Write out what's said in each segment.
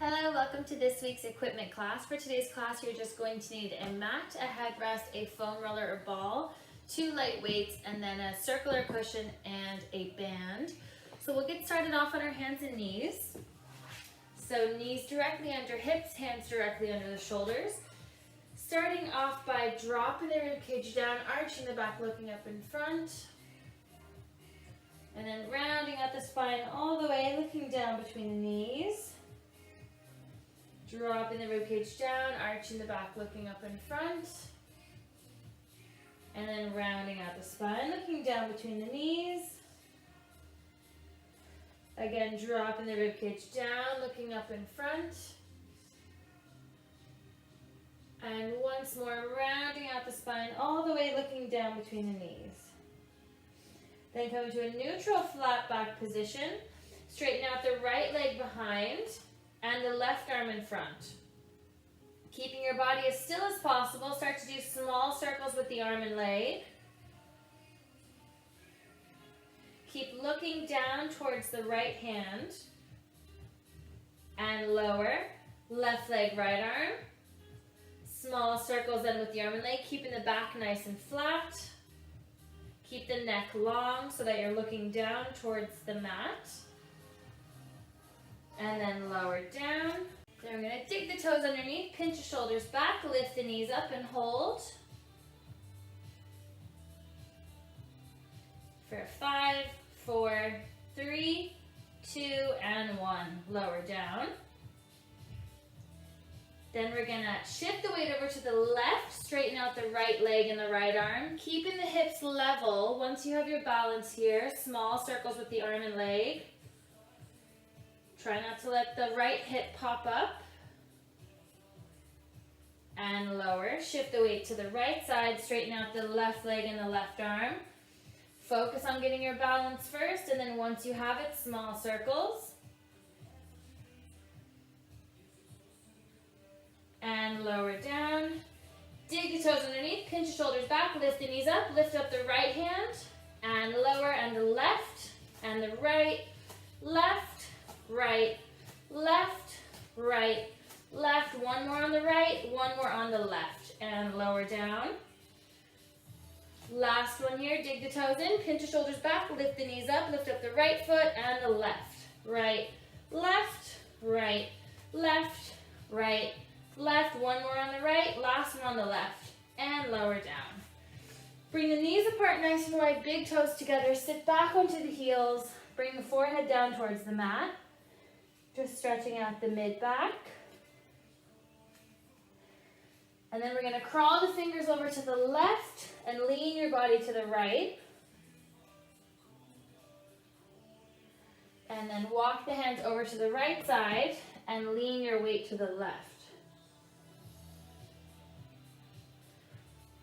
Hello, welcome to this week's equipment class. For today's class, you're just going to need a mat, a headrest, a foam roller or ball, 2 light weights, and then a circular cushion and a band. So we'll get started off on our hands and knees. So knees directly under hips, hands directly under the shoulders. Starting off by dropping the ribcage down, arching the back, looking up in front. And then rounding out the spine all the way, looking down between the knees. Dropping the ribcage down, arching the back, looking up in front. And then rounding out the spine, looking down between the knees. Again, dropping the ribcage down, looking up in front. And once more, rounding out the spine all the way, looking down between the knees. Then come to a neutral flat back position. Straighten out the right leg behind and the left arm in front. Keeping your body as still as possible, start to do small circles with the arm and leg. Keep looking down towards the right hand and lower. Left leg, right arm. Small circles then with the arm and leg, keeping the back nice and flat. Keep the neck long so that you're looking down towards the mat. And then lower down. Then we're going to dig the toes underneath, pinch the shoulders back, lift the knees up and hold. For 5, 4, 3, 2, and 1. Lower down. Then we're going to shift the weight over to the left, straighten out the right leg and the right arm, keeping the hips level. Once you have your balance here, small circles with the arm and leg. Try not to let the right hip pop up. And lower. Shift the weight to the right side, straighten out the left leg and the left arm. Focus on getting your balance first, and then once you have it, small circles. And lower down. Dig the toes underneath, pinch the shoulders back, lift the knees up, lift up the right hand, and lower, and the left, and the right, left, right, left, right, left. One more on the right, one more on the left, and lower down. Last one here, dig the toes in, pinch the shoulders back, lift the knees up, lift up the right foot and the left, right, left, right, left, right, left. One more on the right, last one on the left, and lower down. Bring the knees apart nice and wide, big toes together, sit back onto the heels, bring the forehead down towards the mat, just stretching out the mid-back. And then we're going to crawl the fingers over to the left and lean your body to the right. And then walk the hands over to the right side and lean your weight to the left.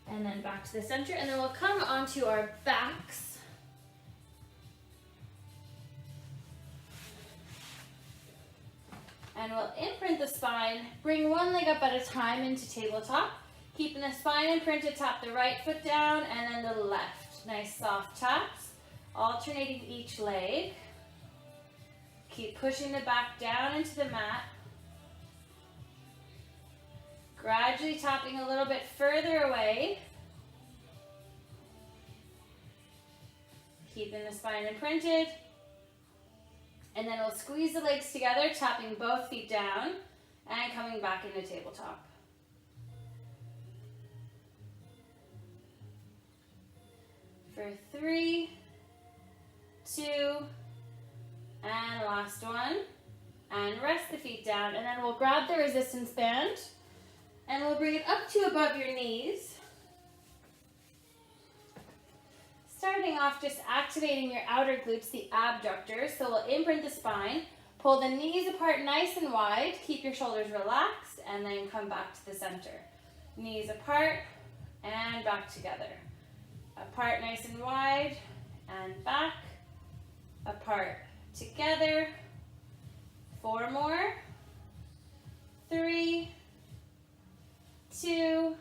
And then back to the center, and then we'll come onto our backs. And we'll imprint the spine, bring one leg up at a time into tabletop, keeping the spine imprinted, tap the right foot down and then the left. Nice soft taps, alternating each leg. Keep pushing the back down into the mat. Gradually tapping a little bit further away. Keeping the spine imprinted. And then we'll squeeze the legs together, tapping both feet down and coming back into tabletop. For 3, 2, and last one. And rest the feet down, and then we'll grab the resistance band and we'll bring it up to above your knees. Starting off, just activating your outer glutes, the abductors. So we'll imprint the spine, pull the knees apart nice and wide, keep your shoulders relaxed, and then come back to the center. Knees apart and back together. Apart nice and wide, and back, apart, together. 4 more. 3, 2,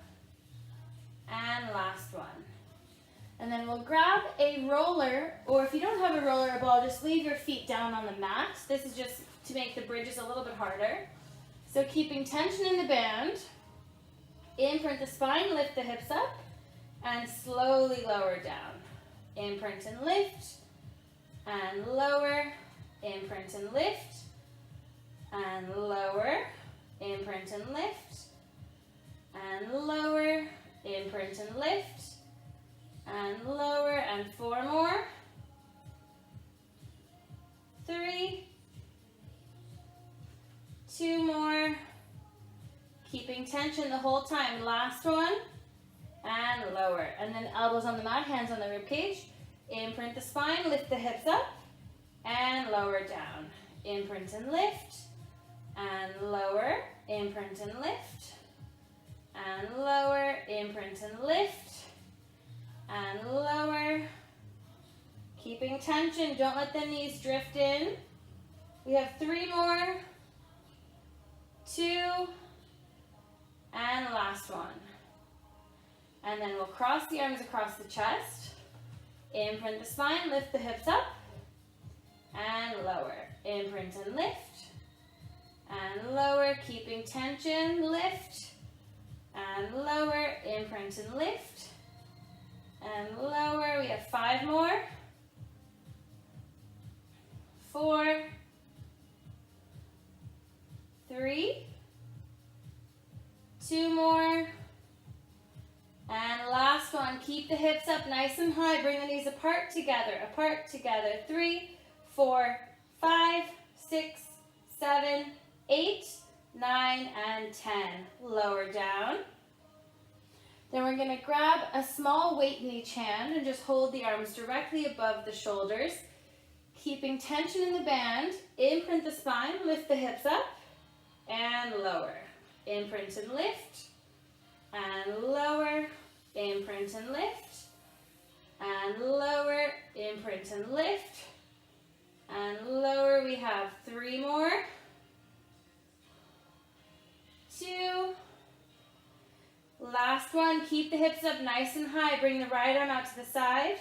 and last one. And then we'll grab a roller, or if you don't have a roller or a ball, just leave your feet down on the mat. This is just to make the bridges a little bit harder. So keeping tension in the band, imprint the spine, lift the hips up, and slowly lower down. Imprint and lift, and lower, imprint and lift, and lower, imprint and lift, and lower, imprint and lift, and lower, and 4 more. 3, 2 more. Keeping tension the whole time. Last one, and lower. And then elbows on the mat, hands on the rib cage. Imprint the spine, lift the hips up, and lower down. Imprint and lift, and lower, imprint and lift, and lower, imprint and lift, and lower. Keeping tension, don't let the knees drift in. We have 3 more, 2, and last one. And then we'll cross the arms across the chest. Imprint the spine, lift the hips up, and lower. Imprint and lift, and lower, keeping tension, lift, and lower, imprint and lift, and lower. We have 5 more, 4, 3, 2 more, and last one. Keep the hips up nice and high. Bring the knees apart together. 3, 4, 5, 6, 7, 8, 9, and 10. Lower down. Then we're going to grab a small weight in each hand and just hold the arms directly above the shoulders. Keeping tension in the band, imprint the spine, lift the hips up, and lower. Imprint and lift, and lower, imprint and lift, and lower, imprint and lift, and lower. We have 3 more, 2, last one. Keep the hips up nice and high. Bring the right arm out to the side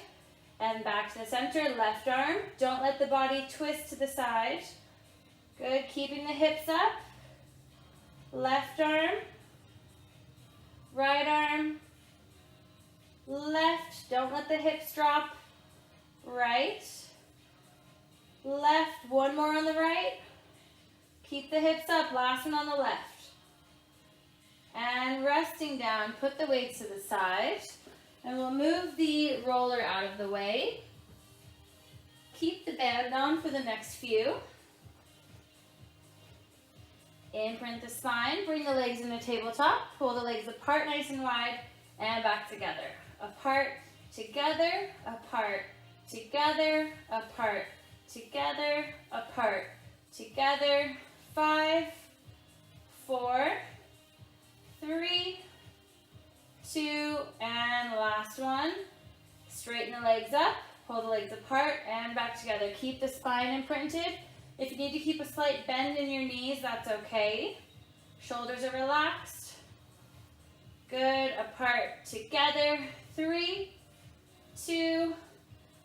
and back to the center. Left arm, don't let the body twist to the side. Good, keeping the hips up. Left arm, right arm, left, don't let the hips drop. Right, left, 1 more on the right. Keep the hips up, last one on the left. And resting down, put the weights to the side. And we'll move the roller out of the way. Keep the band on for the next few. Imprint the spine, bring the legs in a tabletop, pull the legs apart nice and wide, and back together. Apart, together, apart, together, apart, together, apart, together. 5, 4, 3, 2, and last one. Straighten the legs up, pull the legs apart, and back together. Keep the spine imprinted. If you need to keep a slight bend in your knees, that's okay. Shoulders are relaxed. Good, apart, together. 3, 2,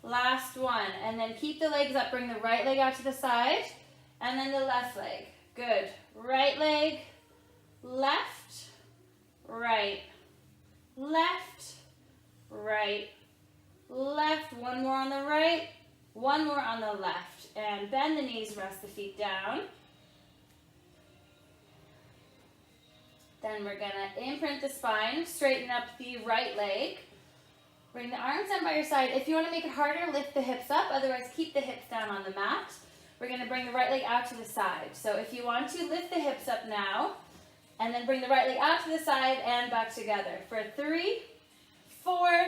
last one. And then keep the legs up, bring the right leg out to the side, and then the left leg. Good, right leg, left, right, left, right, left. 1 more on the right, 1 more on the left. And bend the knees, rest the feet down. Then we're gonna imprint the spine, straighten up the right leg. Bring the arms down by your side. If you wanna make it harder, lift the hips up, otherwise keep the hips down on the mat. We're gonna bring the right leg out to the side. So if you want to, lift the hips up now, and then bring the right leg out to the side and back together. For 3, 4,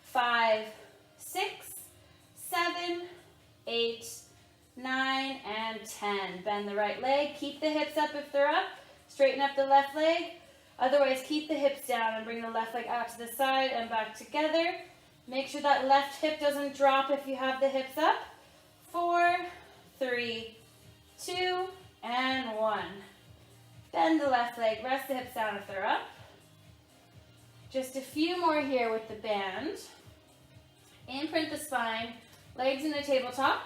5, 6, 7, 8, 9, and 10. Bend the right leg. Keep the hips up if they're up. Straighten up the left leg. Otherwise, keep the hips down and bring the left leg out to the side and back together. Make sure that left hip doesn't drop if you have the hips up. 4, 3, 2, and 1. Bend the left leg. Rest the hips down if they're up. Just a few more here with the band. Imprint the spine. Legs in the tabletop.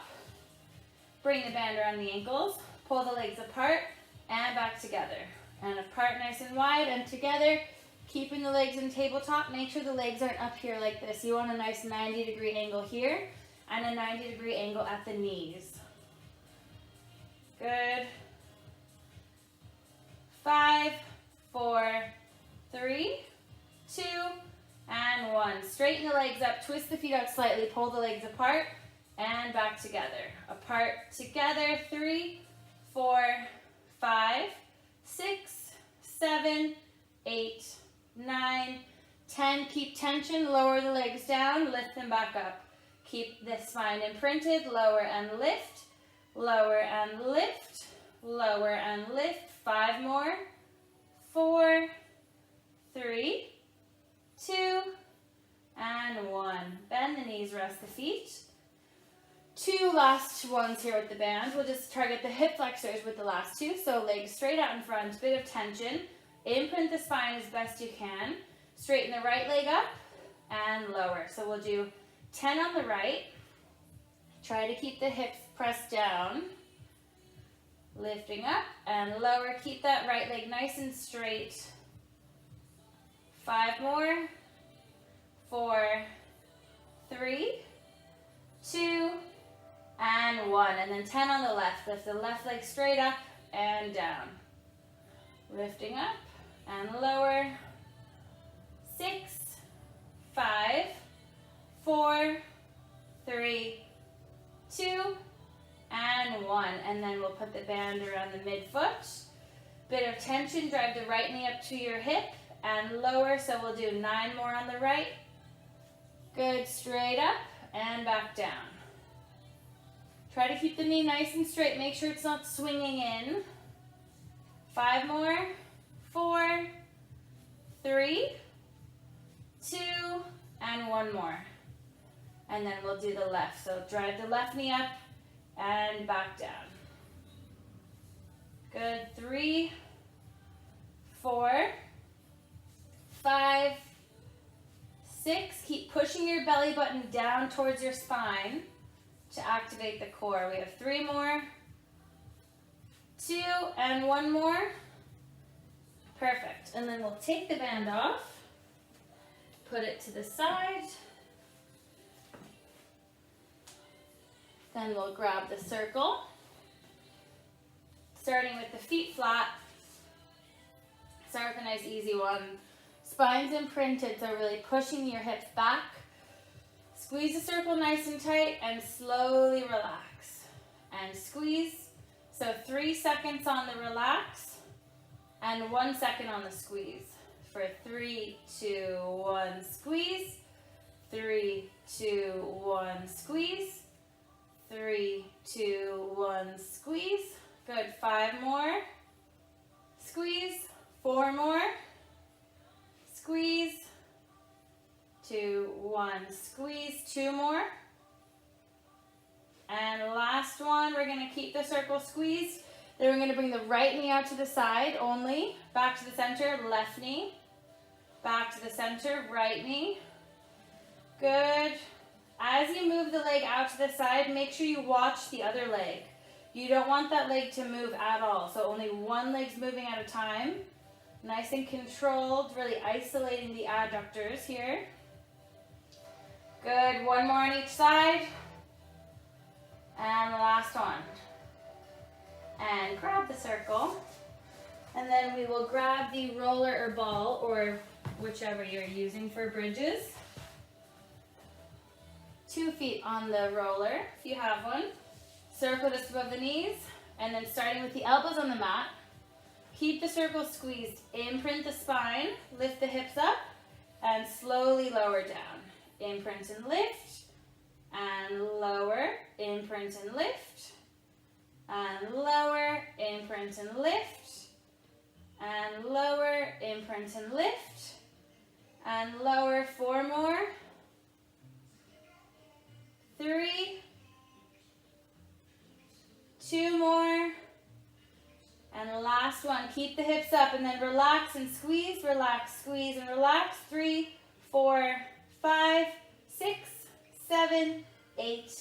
Bring the band around the ankles. Pull the legs apart and and back together. And apart nice and wide and together, keeping the legs in tabletop. Make sure the legs aren't up here like this. You want a nice 90-degree angle here and a 90-degree angle at the knees. Good. 5, 4, 3, 2, and 1. Straighten the legs up, twist the feet out slightly, pull the legs apart, and back together. Apart, together, 3, 4, 5, 6, 7, 8, 9, 10. Keep tension, lower the legs down, lift them back up. Keep the spine imprinted, lower and lift, lower and lift, lower and lift. 5 more, 4, 3, 2, and 1. Bend the knees, rest the feet. 2 last ones here with the band. We'll just target the hip flexors with the last 2. So legs straight out in front, bit of tension. Imprint the spine as best you can. Straighten the right leg up and lower. So we'll do 10 on the right. Try to keep the hips pressed down. Lifting up and lower. Keep that right leg nice and straight. 5 more. 4, 3, 2, and 1. And then 10 on the left. Lift the left leg straight up and down. Lifting up and lower. 6, 5, 4, 3, 2, and 1. And then we'll put the band around the midfoot. Bit of tension, drive the right knee up to your hip and lower. So we'll do 9 more on the right. Good, straight up and back down. Try to keep the knee nice and straight. Make sure it's not swinging in. 5 more. 4, 3, 2, and 1 more. And then we'll do the left. So drive the left knee up and back down. Good. 3, 4, 5, 6. Keep pushing your belly button down towards your spine to activate the core. We have 3 more, 2, and 1 more. Perfect. And then we'll take the band off, put it to the side. Then we'll grab the circle, starting with the feet flat. Start with a nice easy one. Spine's imprinted, so really pushing your hips back. Squeeze the circle nice and tight and slowly relax. And squeeze. So 3 seconds on the relax and 1 second on the squeeze. For 3, 2, 1, squeeze. 3, 2, 1, squeeze. 3, 2, 1, squeeze. Good. 5 more. Squeeze. 4 more. Squeeze. 2, 1, squeeze. 2 more. And last one, we're going to keep the circle squeezed. Then we're going to bring the right knee out to the side only. Back to the center, left knee. Back to the center, right knee. Good. As you move the leg out to the side, make sure you watch the other leg. You don't want that leg to move at all. So only one leg's moving at a time. Nice and controlled, really isolating the adductors here. Good. 1 more on each side. And the last one. And grab the circle. And then we will grab the roller or ball, or whichever you're using for bridges. 2 feet on the roller, if you have one. Circle just above the knees. And then starting with the elbows on the mat. Keep the circle squeezed. Imprint the spine. Lift the hips up. And slowly lower down. Imprint and lift. And lower. Imprint and lift. And lower. Imprint and lift. And lower. Imprint and lift. And lower. 4 more. 3. 2 more. And the last one. Keep the hips up and then relax and squeeze, relax, squeeze, and relax. 3, 4, 5, 6, 7, 8,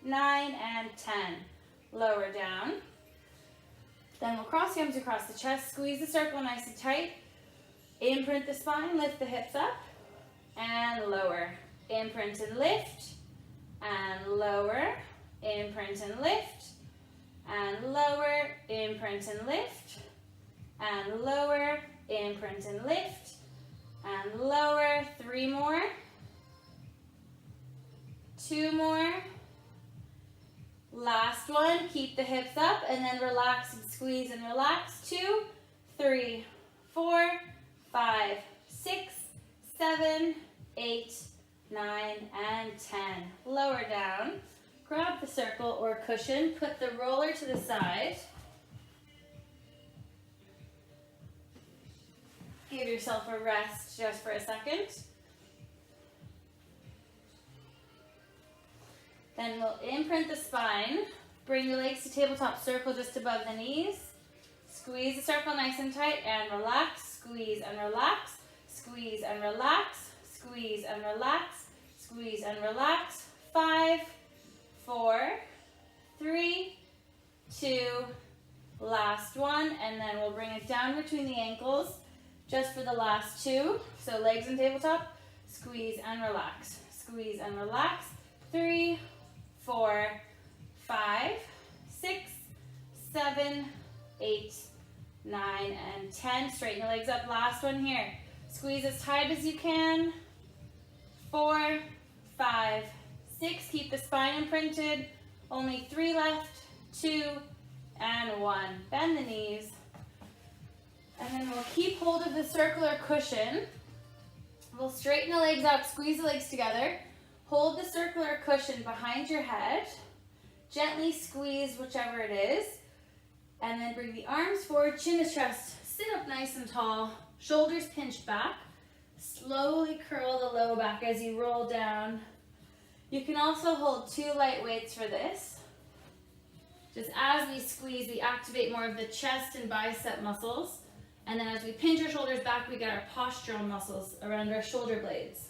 9, and 10. Lower down. Then we'll cross the arms across the chest, squeeze the circle nice and tight, imprint the spine, lift the hips up, and lower. Imprint and lift, and lower, imprint and lift, and lower, imprint and lift, and lower, imprint and lift, and lower. 3 more, 2 more, last one. Keep the hips up and then relax and squeeze and relax. 2, 3, 4, 5, 6, 7, 8, 9, and 10. Lower down. Grab the circle or cushion. Put the roller to the side. Give yourself a rest just for a second. Then we'll imprint the spine. Bring your legs to tabletop circle just above the knees. Squeeze the circle nice and tight and relax. Squeeze and relax. Squeeze and relax. Squeeze and relax. Squeeze and relax. 5, 4, 3, 2, last one. And then we'll bring it down between the ankles just for the last 2. So legs and tabletop. Squeeze and relax. Squeeze and relax. 3, 4, 5, 6, 7, 8, 9, and 10. Straighten the legs up. Last one here. Squeeze as tight as you can. 4, 5, 6. Keep the spine imprinted. Only 3 left. 2, and 1. Bend the knees. And then we'll keep hold of the circular cushion. We'll straighten the legs up. Squeeze the legs together. Hold the circular cushion behind your head. Gently squeeze whichever it is. And then bring the arms forward, chin to chest. Sit up nice and tall. Shoulders pinched back. Slowly curl the low back as you roll down. You can also hold 2 light weights for this. Just as we squeeze, we activate more of the chest and bicep muscles. And then as we pinch our shoulders back, we get our postural muscles around our shoulder blades.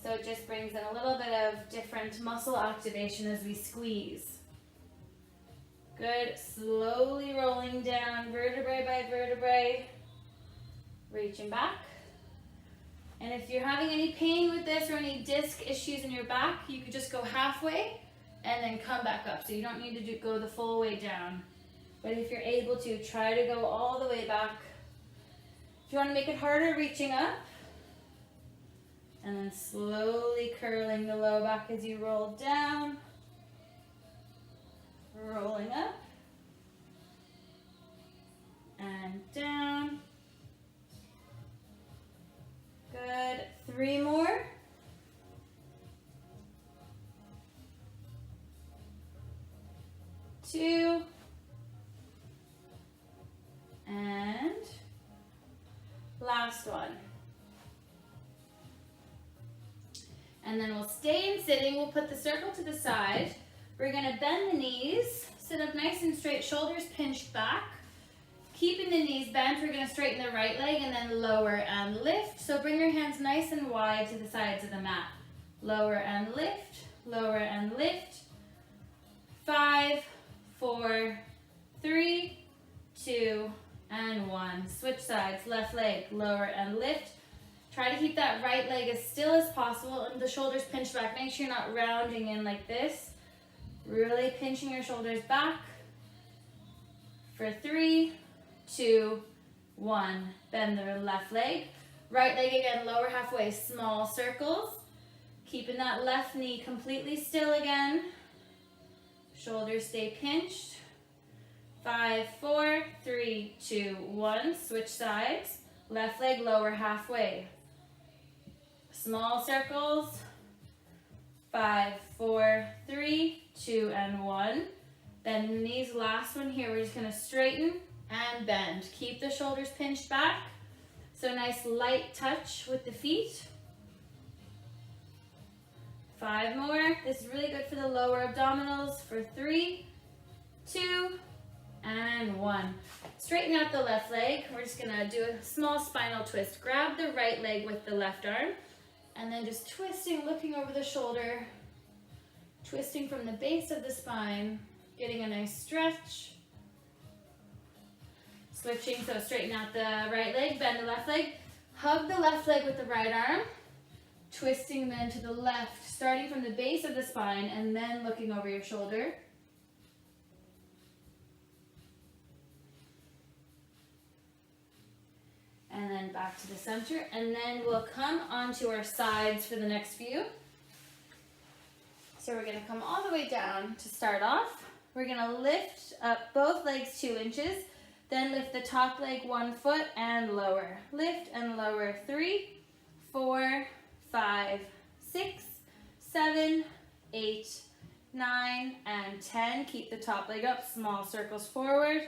So it just brings in a little bit of different muscle activation as we squeeze. Good. Slowly rolling down, vertebrae by vertebrae. Reaching back. And if you're having any pain with this or any disc issues in your back, you could just go halfway and then come back up. So you don't need to go the full way down. But if you're able to, try to go all the way back. If you want to make it harder, reaching up. And then slowly curling the low back as you roll down. Rolling up. And down. Good. 3 more. Two. And last one. And then we'll stay in sitting. We'll put the circle to the side. We're going to bend the knees. Sit up nice and straight, shoulders pinched back. Keeping the knees bent, we're going to straighten the right leg and then lower and lift. So bring your hands nice and wide to the sides of the mat. Lower and lift, lower and lift. 5, 4, 3, 2, and 1. Switch sides, left leg, lower and lift. Try to keep that right leg as still as possible and the shoulders pinched back. Make sure you're not rounding in like this. Really pinching your shoulders back. For 3, 2, 1. Bend the left leg. Right leg again, lower halfway, small circles. Keeping that left knee completely still again. Shoulders stay pinched. 5, 4, 3, 2, 1. Switch sides. Left leg lower halfway. Small circles. 5, 4, 3, 2, and 1. Bend the knees. Last one here. We're just going to straighten and bend. Keep the shoulders pinched back. So nice light touch with the feet. 5 more. This is really good for the lower abdominals. For 3, 2, and 1. Straighten out the left leg. We're just gonna do a small spinal twist. Grab the right leg with the left arm and then just twisting, looking over the shoulder, twisting from the base of the spine, getting a nice stretch. Switching, so straighten out the right leg, bend the left leg, hug the left leg with the right arm, twisting then to the left, starting from the base of the spine and then looking over your shoulder. And then back to the center, and then we'll come onto our sides for the next few. So we're gonna come all the way down to start off. We're gonna lift up both legs 2 inches, then lift the top leg 1 foot and lower. Lift and lower 3, 4, 5, 6, 7, 8, 9, and 10. Keep the top leg up, small circles forward.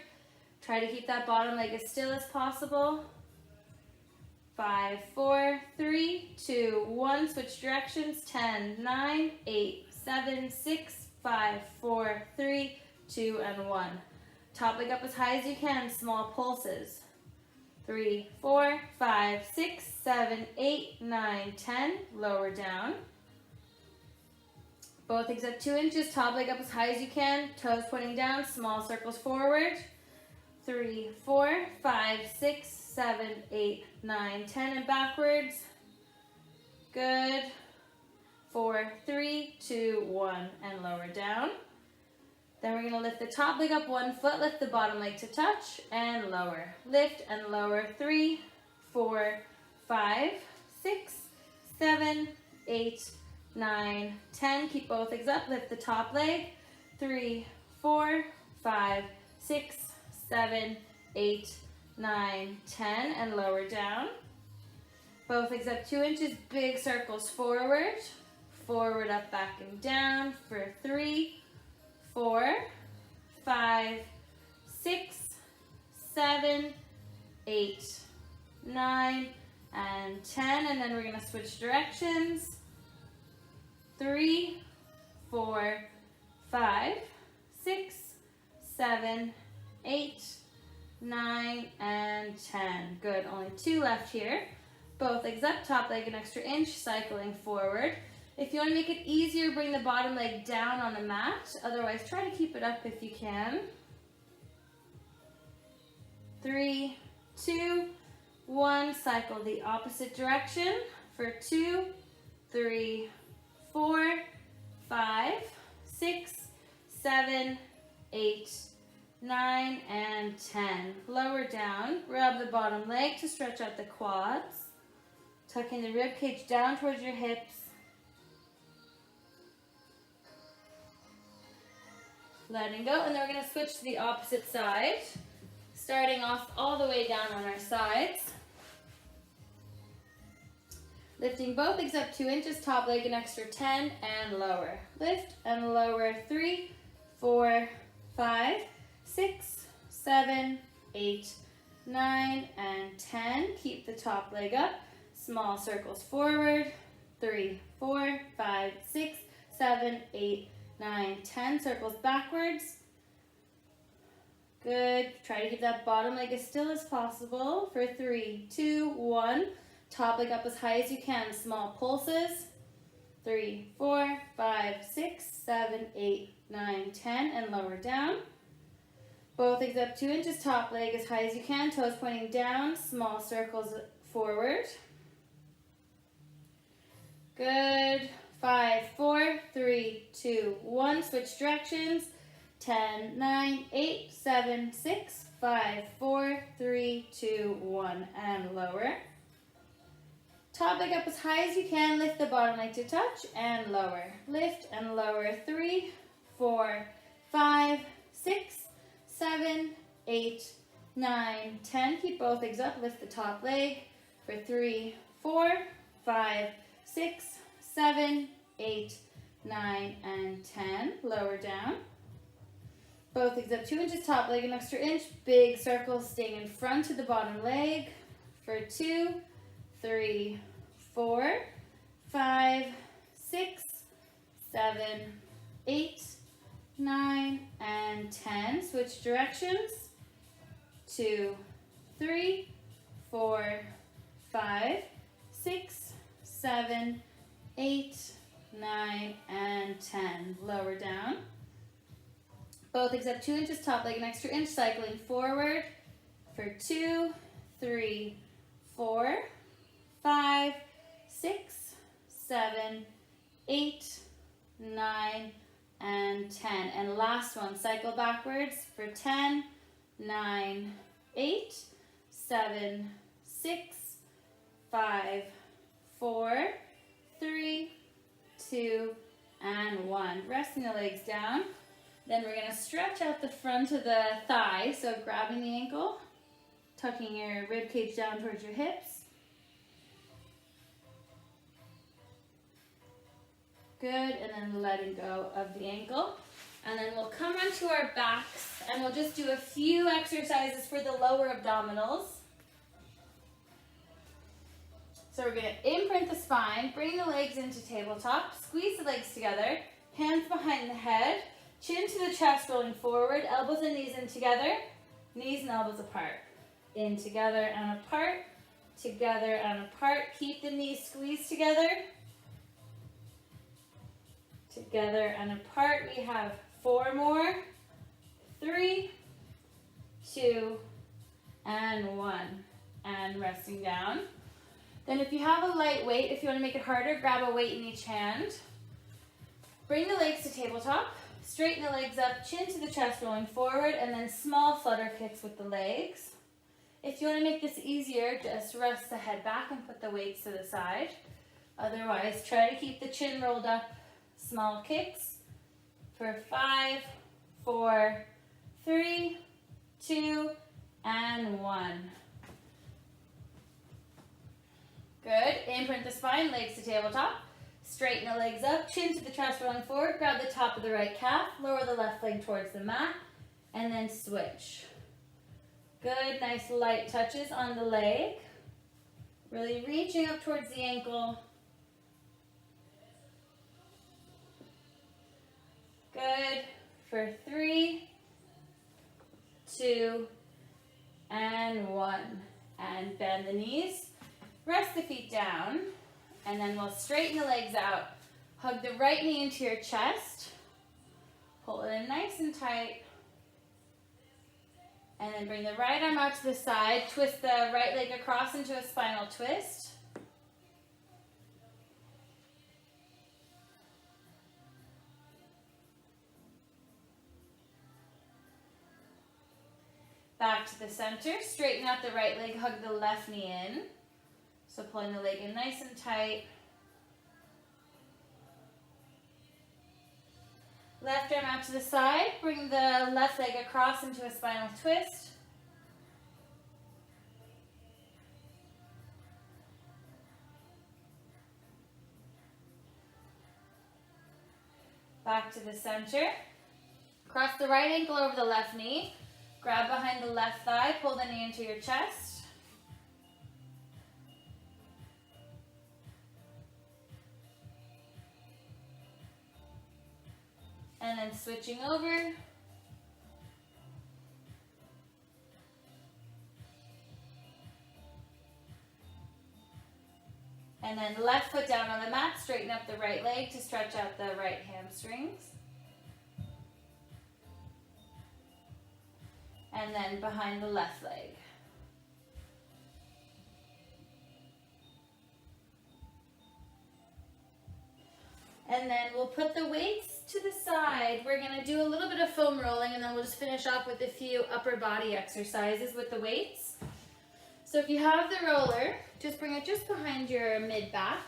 Try to keep that bottom leg as still as possible. 5, 4, 3, 2, 1. Switch directions. 10, 9, 8, 7, 6, 5, 4, 3, 2, and 1. Top leg up as high as you can, small pulses. 3, 4, 5, 6, 7, 8, 9, 10. Lower down. Both legs up 2 inches, top leg up as high as you can, toes pointing down, small circles forward. 3, 4, 5, 6, 7, 8, 9, 10, and backwards. Good. 4, 3, 2, 1, and lower down. Then we're going to lift the top leg up 1 foot, lift the bottom leg to touch, and lower. Lift and lower. 3, 4, 5, 6, 7, 8, 9, 10. Keep both legs up, lift the top leg. 3, 4, 5, 6, 7, 8, 9, 10, and lower down. Both legs up 2 inches, big circles forward. Forward, up, back, and down for 3, 4, 5, 6, 7, 8, 9, and 10. And then we're going to switch directions. 3, 4, 5, 6, 7, 8, 9, and 10. Good. Only 2 left here. Both legs up, top leg an extra inch, cycling forward. If you want to make it easier, bring the bottom leg down on the mat. Otherwise, try to keep it up if you can. 3, 2, 1. Cycle the opposite direction for 2, 3, 4, 5, 6, 7, 8, 9, and 10. Lower down. Rub the bottom leg to stretch out the quads. Tucking the rib cage down towards your hips. Letting go, and then we're going to switch to the opposite side. Starting off all the way down on our sides. Lifting both legs up 2 inches, top leg an extra 10, and lower. Lift and lower. 3, 4, 5, 6, 7, 8, 9, and 10. Keep the top leg up. Small circles forward. 3, 4, 5, 6, 7, 8, 9, 10. Circles backwards. Good. Try to keep that bottom leg as still as possible for 3, 2, 1. Top leg up as high as you can. Small pulses. 3, 4, 5, 6, 7, 8, 9, 10. And lower down. Both legs up 2 inches. Top leg as high as you can. Toes pointing down. Small circles forward. Good. 5, 4, 3, 2, 1. Switch directions. 10, 9, 8, 7, 6, 5, 4, 3, 2, 1. And lower. Top leg up as high as you can. Lift the bottom leg to touch and lower. Lift and lower. 3, 4, 5, 6, 7, 8, 9, 10. Keep both legs up. Lift the top leg for 3, 4, 5, 6, 7, 8, 9, and 10. Lower down. Both legs up 2 inches, top leg an extra inch. Big circle staying in front of the bottom leg for 2, 3, 4, 5, 6, 7, 8, 9, and 10. Switch directions. 2, 3, 4, 5, 6, 7, 8, 9, and 10. Lower down. Both legs up 2 inches, top leg an extra inch, cycling forward for for 2, 3, 4, 5, 6, 7, 8, 9, and 10. And last one, cycle backwards for 10, 9, 8, 7, 6, 5, 4, 3, 2, and 1. Resting the legs down. Then we're going to stretch out the front of the thigh, so grabbing the ankle, tucking your rib cage down towards your hips. Good, and then letting go of the ankle. And then we'll come onto our backs, and we'll just do a few exercises for the lower abdominals. So we're going to imprint the spine, bring the legs into tabletop, squeeze the legs together, hands behind the head, chin to the chest rolling forward, elbows and knees in together, knees and elbows apart. In together and apart, together and apart. Keep the knees squeezed together. Together and apart. We have 4 more. 3, 2, and 1. And resting down. Then if you have a light weight, if you want to make it harder, grab a weight in each hand. Bring the legs to tabletop. Straighten the legs up, chin to the chest rolling forward, and then small flutter kicks with the legs. If you want to make this easier, just rest the head back and put the weights to the side. Otherwise, try to keep the chin rolled up. Small kicks for 5, 4, 3, 2, and 1. Good. Imprint the spine, legs to tabletop. Straighten the legs up, chin to the chest rolling forward. Grab the top of the right calf, lower the left leg towards the mat, and then switch. Good, nice light touches on the leg. Really reaching up towards the ankle. Good. For 3, 2, and 1. And bend the knees. Rest the feet down. And then we'll straighten the legs out. Hug the right knee into your chest. Pull it in nice and tight. And then bring the right arm out to the side. Twist the right leg across into a spinal twist. Back to the center. Straighten out the right leg. Hug the left knee in. So pulling the leg in nice and tight. Left arm out to the side. Bring the left leg across into a spinal twist. Back to the center. Cross the right ankle over the left knee. Grab behind the left thigh. Pull the knee into your chest. And then switching over. And then left foot down on the mat, straighten up the right leg to stretch out the right hamstrings. And then behind the left leg. And then we'll put the weights to the side. We're going to do a little bit of foam rolling, and then we'll just finish off with a few upper body exercises with the weights. So if you have the roller, just bring it just behind your mid-back.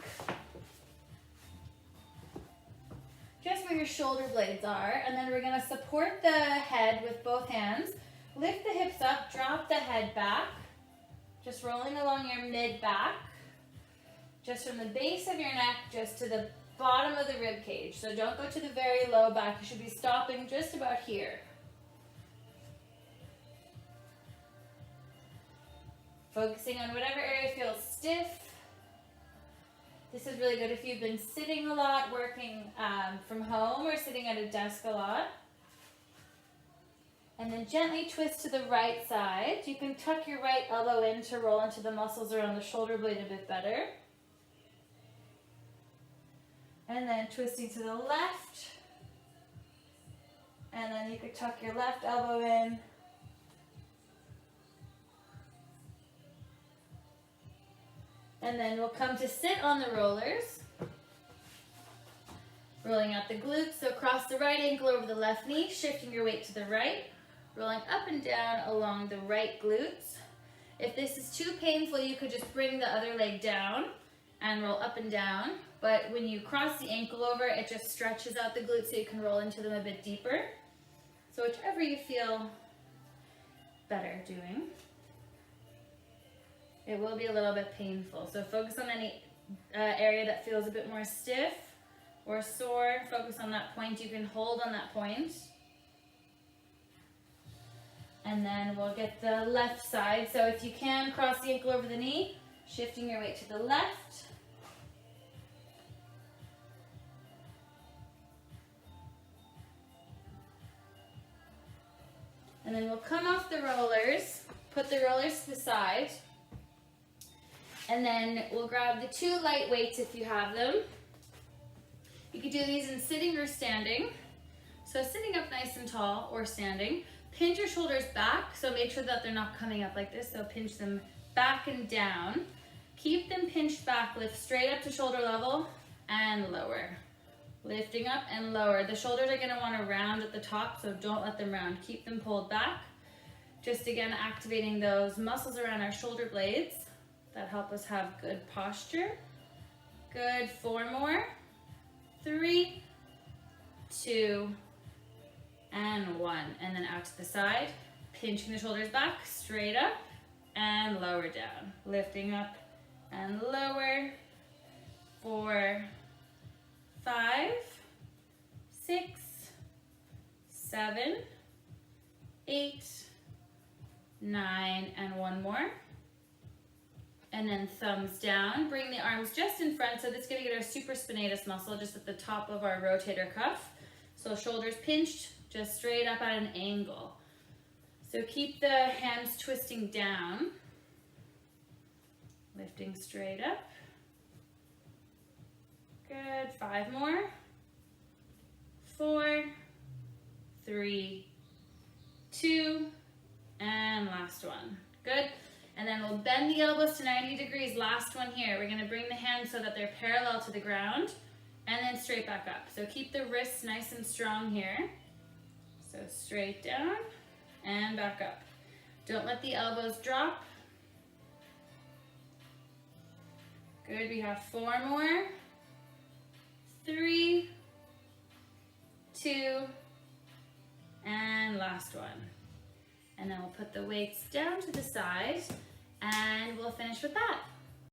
Just where your shoulder blades are. And then we're going to support the head with both hands. Lift the hips up, drop the head back. Just rolling along your mid-back. Just from the base of your neck, just to the bottom of the rib cage. So don't go to the very low back. You should be stopping just about here. Focusing on whatever area feels stiff. This is really good if you've been sitting a lot, working from home, or sitting at a desk a lot. And then gently twist to the right side. You can tuck your right elbow in to roll into the muscles around the shoulder blade a bit better. And then twisting to the left. And then you could tuck your left elbow in. And then we'll come to sit on the rollers. Rolling out the glutes, so cross the right ankle over the left knee, shifting your weight to the right, rolling up and down along the right glutes. If this is too painful, you could just bring the other leg down and roll up and down. But when you cross the ankle over, it just stretches out the glutes so you can roll into them a bit deeper. So whichever you feel better doing. It will be a little bit painful. So focus on any area that feels a bit more stiff or sore. Focus on that point. You can hold on that point. And then we'll get the left side. So if you can, cross the ankle over the knee, shifting your weight to the left. And then we'll come off the rollers, put the rollers to the side, and then we'll grab the 2 light weights if you have them. You can do these in sitting or standing. So sitting up nice and tall or standing. Pinch your shoulders back, so make sure that they're not coming up like this, so pinch them back and down. Keep them pinched back, lift straight up to shoulder level and lower. Lifting up and lower. The shoulders are going to want to round at the top, so don't let them round. Keep them pulled back. Just again activating those muscles around our shoulder blades that help us have good posture. Good, 4 more. 3, 2, and 1. And then out to the side, pinching the shoulders back, straight up and lower down. Lifting up and lower. 4, 5, 6, 7, 8, 9, and 1 more. And then thumbs down. Bring the arms just in front. So this is going to get our supraspinatus muscle just at the top of our rotator cuff. So shoulders pinched, just straight up at an angle. So keep the hands twisting down. Lifting straight up. Good. 5 more. 4, 3, 2, and last one. Good. And then we'll bend the elbows to 90 degrees. Last one here. We're going to bring the hands so that they're parallel to the ground and then straight back up. So keep the wrists nice and strong here. So straight down and back up. Don't let the elbows drop. Good. We have 4 more. 3, 2, and last one. And then we'll put the weights down to the side and we'll finish with that.